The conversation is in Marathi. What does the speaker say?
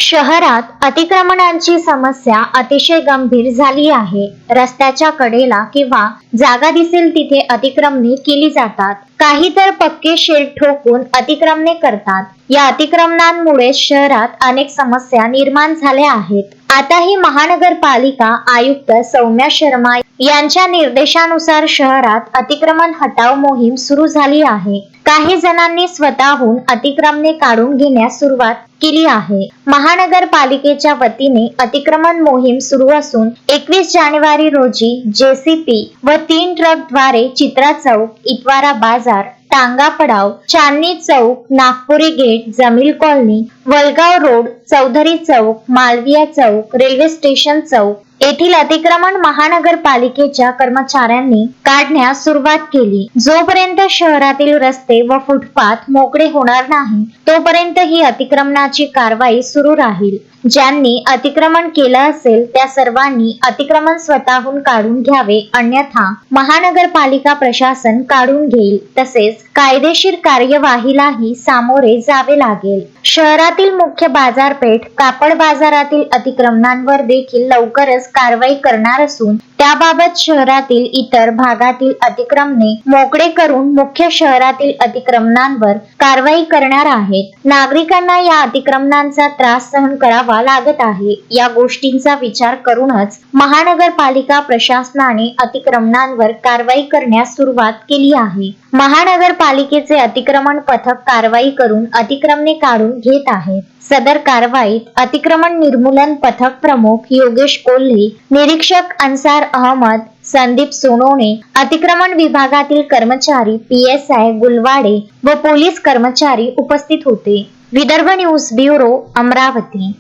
शहरात अतिक्रमणांची समस्या अतिशय गंभीर झाली आहे. रस्त्याच्या कडेला किंवा जागा दिसेल तिथे अतिक्रमणे केली जातात. काही तर पक्के शेड ठोकून अतिक्रमणे करतात. या अतिक्रमणांमुळे शहरात अनेक समस्या निर्माण झाल्या आहेत. आता ही महानगरपालिका आयुक्त सौम्या शर्मा यांच्या निर्देशानुसार शहरात अतिक्रमण हटाव मोहीम सुरू झाली आहे. काही जणांनी स्वतःहून अतिक्रमणे काढून घेण्यास सुरुवात केली आहे. महानगरपालिकेच्या वतीने अतिक्रमण मोहीम सुरू असून 21 जानेवारी रोजी जेसीपी व 3 ट्रकद्वारे चित्रा चौक, इतवारा Bazaar, Tanga Padav, Chandni Chowk, Nagpuri gate, Jamil colony, Walgaon road, Chaudhari Chowk, Malviya Chowk, railway station Chowk येथील अतिक्रमण महानगरपालिकेच्या कर्मचाऱ्यांनी काढण्यास सुरुवात केली. जोपर्यंत शहरातील रस्ते व फुटपाथ मोकळे होणार नाही तोपर्यंत ही अतिक्रमणाची कारवाई सुरू राहील. ज्यांनी अतिक्रमण केलं असेल त्या सर्वांनी अतिक्रमण स्वतःहून काढून घ्यावे, अन्यथा महानगरपालिका प्रशासन काढून घेईल. तसेच कायदेशीर कार्यवाहीलाही सामोरे जावे लागेल. शहरातील मुख्य बाजारपेठ, कापड बाजारातील अतिक्रमणांवर देखील लवकरच कारवाई करणार असून त्याबाबत शहरातील इतर भागातील अतिक्रमणे मोकळे करून मुख्य शहरातील अतिक्रमणांवर कारवाई करणार आहेत. नागरिकांना या अतिक्रमणांचा त्रास सहन करावा लागत आहे. या गोष्टींचा विचार करूनच महानगरपालिका प्रशासनाने अतिक्रमणांवर कारवाई करण्यास सुरुवात केली आहे. महानगरपालिकेचे अतिक्रमण पथक कारवाई करून अतिक्रमणे काढून घेत आहेत. सदर कारवाईत अतिक्रमण निर्मूलन पथक प्रमुख योगेश कोल्हे, निरीक्षक अन्सार अहमद, संदीप सोनोने, अतिक्रमण विभागातील कर्मचारी, PSI गुलवाडे व पोलीस कर्मचारी उपस्थित होते. Vidarbha news bureau, Amravati.